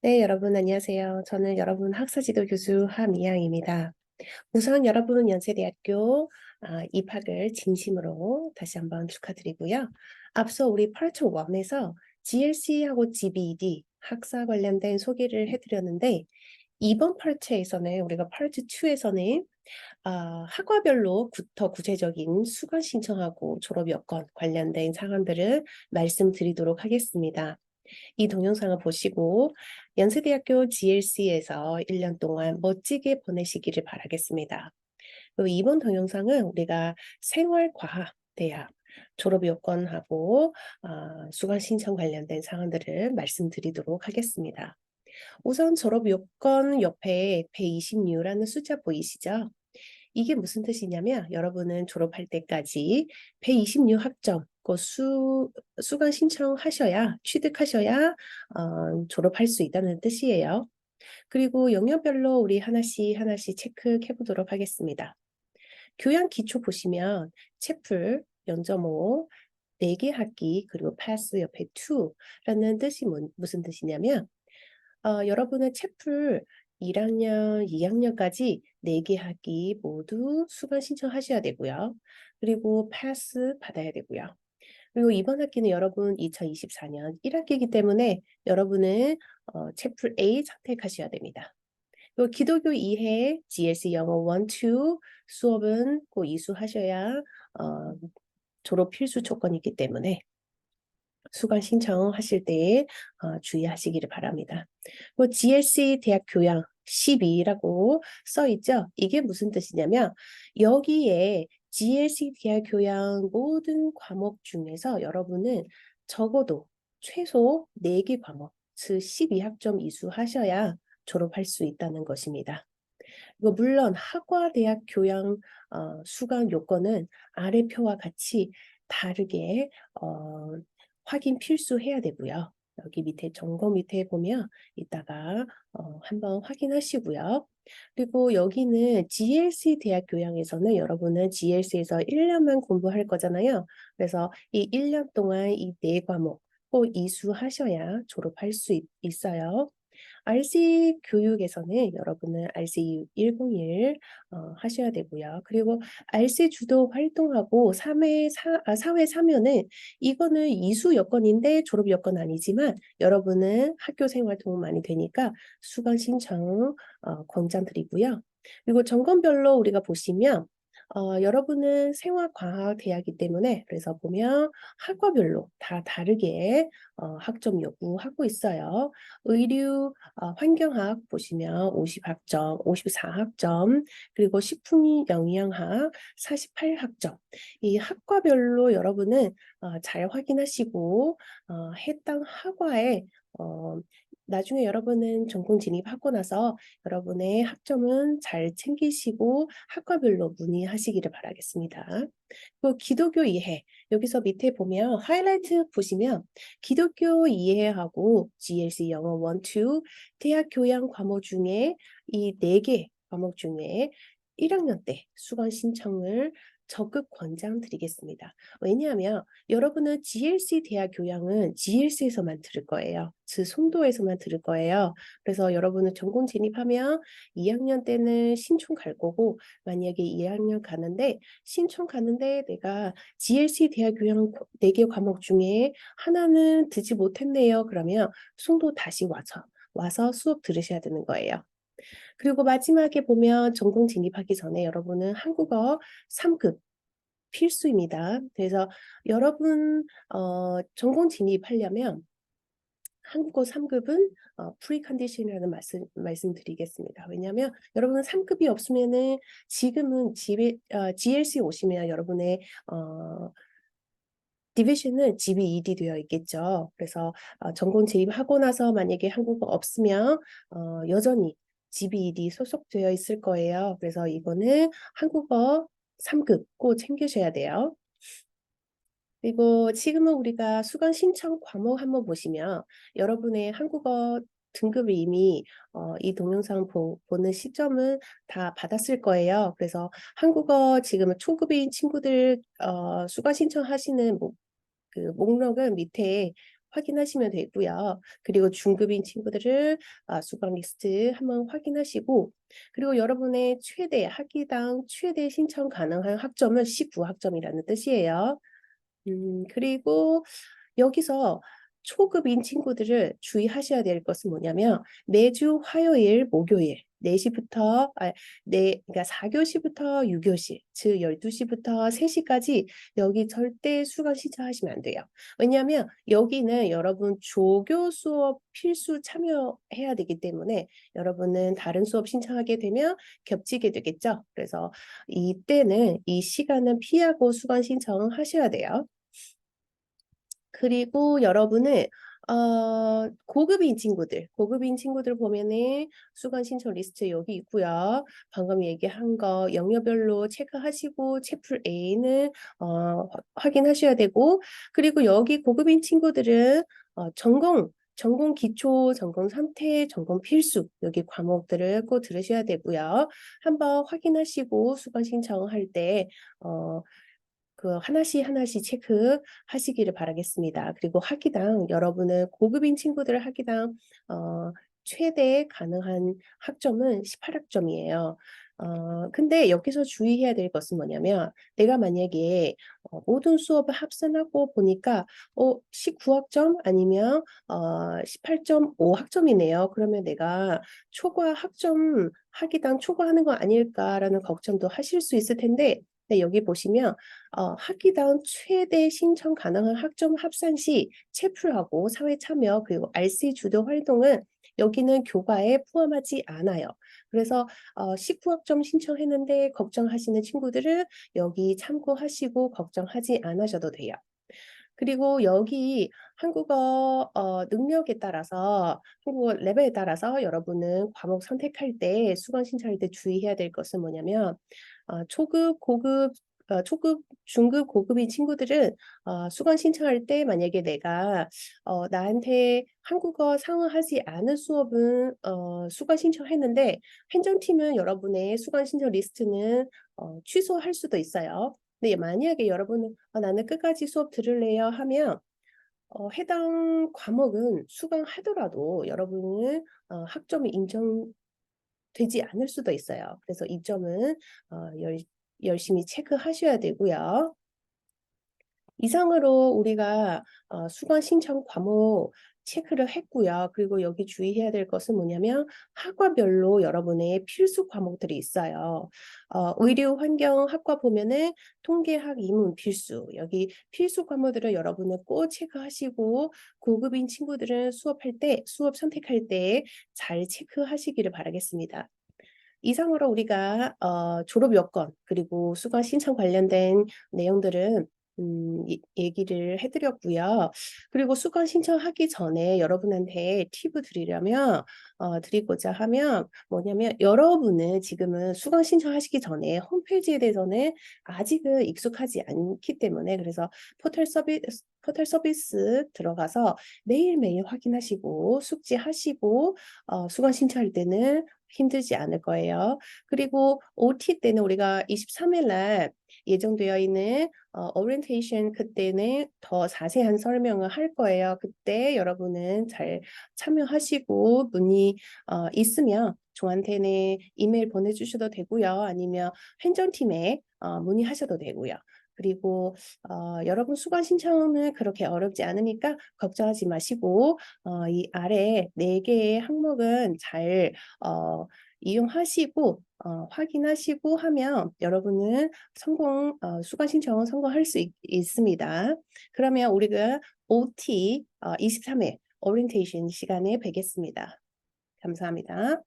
네, 여러분 안녕하세요. 저는 여러분 학사지도 교수 함이양입니다. 우선 여러분 연세대학교 입학을 진심으로 다시 한번 축하드리고요. 앞서 우리 파트 1에서 GLC하고 GBED 학사 관련된 소개를 해드렸는데 이번 파트에서는 우리가 파트 2에서는 학과별로 더 구체적인 수강 신청하고 졸업 여건 관련된 사항들을 말씀드리도록 하겠습니다. 이 동영상을 보시고 연세대학교 GLC에서 1년 동안 멋지게 보내시기를 바라겠습니다. 그리고 이번 동영상은 우리가 생활과학대학 졸업 요건하고 수강 신청 관련된 사항들을 말씀드리도록 하겠습니다. 우선 졸업 요건 옆에 120U라는 숫자 보이시죠? 이게 무슨 뜻이냐면 여러분은 졸업할 때까지 120유 학점 수강 신청하셔야 취득하셔야 졸업할 수 있다는 뜻이에요. 그리고 영역별로 우리 하나씩 하나씩 체크해 보도록 하겠습니다. 교양 기초 보시면 채플 0.5 4개 학기 그리고 패스 옆에 2라는 뜻이 무슨 뜻이냐면 여러분은 채플 1학년, 2학년까지 4개 학기 모두 수강 신청하셔야 되고요. 그리고 패스 받아야 되고요. 그리고 이번 학기는 여러분 2024년 1학기이기 때문에 여러분은 채플 A 선택하셔야 됩니다. 그리고 기독교 이해 GLC 영어 1, 2 수업은 꼭 이수하셔야 졸업 필수 조건이기 때문에 수강 신청하실 때 주의하시기를 바랍니다. 뭐 GLC 대학 교양 12라고 써 있죠. 이게 무슨 뜻이냐면 여기에 GLC 대학 교양 모든 과목 중에서 여러분은 적어도 최소 4개 과목, 즉 12학점 이수하셔야 졸업할 수 있다는 것입니다. 그리고 물론 학과 대학 교양 수강 요건은 아래 표와 같이 다르게 확인 필수해야 되고요. 여기 밑에 점검 밑에 보면 이따가 한번 확인하시고요. 그리고 여기는 GLC 대학 교양에서는 여러분은 GLC에서 1년만 공부할 거잖아요. 그래서 이 1년 동안 이 4과목 꼭 이수하셔야 졸업할 수 있어요. RC 교육에서는 여러분은 RC 101 하셔야 되고요. 그리고 RC 주도 활동하고 사회 참여는 이거는 이수 여건인데 졸업 여건 아니지만 여러분은 학교 생활 도움 많이 되니까 수강 신청 권장드리고요. 그리고 전공별로 우리가 보시면 여러분은 생활과학대학이기 때문에 그래서 보면 학과별로 다 다르게 학점 요구하고 있어요. 의류 환경학 보시면 50학점, 54학점, 그리고 식품영양학 48학점. 이 학과별로 여러분은 잘 확인하시고 해당 학과에 나중에 여러분은 전공 진입하고 나서 여러분의 학점은 잘 챙기시고 학과별로 문의하시기를 바라겠습니다. 그 기독교 이해 여기서 밑에 보면 하이라이트 보시면 기독교 이해하고 GLC 영어 1, 2 대학 교양 과목 중에 이 4개 과목 중에 1학년 때 수강 신청을 적극 권장드리겠습니다. 왜냐하면 여러분은 GLC 대학 교양은 GLC에서만 들을 거예요. 즉 송도에서만 들을 거예요. 그래서 여러분은 전공 진입하면 2학년 때는 신촌 갈 거고 만약에 2학년 가는데 신촌 가는데 내가 GLC 대학 교양 4개 과목 중에 하나는 듣지 못했네요. 그러면 송도 다시 와서 수업 들으셔야 되는 거예요. 그리고 마지막에 보면 전공 진입하기 전에 여러분은 한국어 3급 필수입니다. 그래서 여러분 전공 진입하려면 한국어 3급은 프리컨디션이라는 말씀드리겠습니다. 왜냐하면 여러분은 3급이 없으면은 지금은 GLC 오시면 여러분의 디비전은 GBED 되어 있겠죠. 그래서 전공 진입하고 나서 만약에 한국어 없으면 여전히 GBED 소속되어 있을 거예요. 그래서 이거는 한국어 3급 꼭 챙기셔야 돼요. 그리고 지금은 우리가 수강 신청 과목 한번 보시면 여러분의 한국어 등급을 이미 이 동영상 보는 시점은 다 받았을 거예요. 그래서 한국어 지금 초급인 친구들 수강 신청하시는 그 목록은 밑에 확인하시면 되고요. 그리고 중급인 친구들을 수강 리스트 한번 확인하시고, 그리고 여러분의 최대 학기당 최대 신청 가능한 학점은 19학점이라는 뜻이에요. 그리고 여기서 초급인 친구들을 주의하셔야 될 것은 뭐냐면 매주 화요일, 목요일 4시부터 그러니까 4교시부터 6교시, 즉 12시부터 3시까지 여기 절대 수강 신청하시면 안 돼요. 왜냐하면 여기는 여러분 조교 수업 필수 참여해야 되기 때문에 여러분은 다른 수업 신청하게 되면 겹치게 되겠죠. 그래서 이때는 이 시간은 피하고 수강 신청하셔야 돼요. 그리고 여러분은 고급인 친구들 보면은 수강 신청 리스트 여기 있고요. 방금 얘기한 거 영역별로 체크하시고 채플 A는 확인하셔야 되고, 그리고 여기 고급인 친구들은 전공 기초, 전공 상태, 전공 필수 여기 과목들을 꼭 들으셔야 되고요. 한번 확인하시고 수강 신청할 때 그 하나씩 체크하시기를 바라겠습니다. 그리고 학기당 여러분은 고급인 친구들 학기당 최대 가능한 학점은 18학점이에요. 근데 여기서 주의해야 될 것은 뭐냐면 내가 만약에 모든 수업을 합산하고 보니까 19학점 아니면 18.5학점이네요. 그러면 내가 초과 학점 학기당 초과하는 거 아닐까라는 걱정도 하실 수 있을 텐데, 네, 여기 보시면 학기당 최대 신청 가능한 학점 합산 시 채플하고 사회 참여 그리고 RC 주도 활동은 여기는 교과에 포함하지 않아요. 그래서 19학점 신청했는데 걱정하시는 친구들은 여기 참고하시고 걱정하지 않으셔도 돼요. 그리고 여기 한국어 능력에 따라서 한국어 레벨에 따라서 여러분은 과목 선택할 때 수강 신청할 때 주의해야 될 것은 뭐냐면 초급, 고급, 초급, 중급, 고급인 친구들은 수강 신청할 때 만약에 내가 나한테 한국어 상응하지 않은 수업은 수강 신청했는데 행정팀은 여러분의 수강 신청 리스트는 취소할 수도 있어요. 근데 만약에 여러분은 나는 끝까지 수업 들을래요 하면 해당 과목은 수강하더라도 여러분은 학점이 인정되지 않을 수도 있어요. 그래서 이 점은 열심히 체크하셔야 되고요. 이상으로 우리가 수강 신청 과목 체크를 했고요. 그리고 여기 주의해야 될 것은 뭐냐면 학과별로 여러분의 필수 과목들이 있어요. 의료 환경 학과 보면은 통계학 이문 필수. 여기 필수 과목들을 여러분은 꼭 체크하시고 고급인 친구들은 수업 선택할 때 잘 체크하시기를 바라겠습니다. 이상으로 우리가 졸업 여건 그리고 수강 신청 관련된 내용들은 얘기를 해드렸고요. 그리고 수강 신청하기 전에 여러분한테 팁을 드리고자 하면 뭐냐면 여러분은 지금은 수강 신청하시기 전에 홈페이지에 대해서는 아직은 익숙하지 않기 때문에 그래서 포털 서비스 들어가서 매일매일 확인하시고 숙지하시고 수강 신청할 때는 힘들지 않을 거예요. 그리고 OT 때는 우리가 23일 날 예정되어 있는 오리엔테이션 그때는 더 자세한 설명을 할 거예요. 그때 여러분은 잘 참여하시고 문의 있으면 저한테는 이메일 보내주셔도 되고요. 아니면 행정팀에 문의하셔도 되고요. 그리고 여러분 수강 신청은 그렇게 어렵지 않으니까 걱정하지 마시고 이 아래 4개의 항목은 잘 이용하시고 확인하시고 하면 여러분은 수강 신청 성공할 수 있습니다. 그러면 우리가 OT 23회 오리엔테이션 시간에 뵙겠습니다. 감사합니다.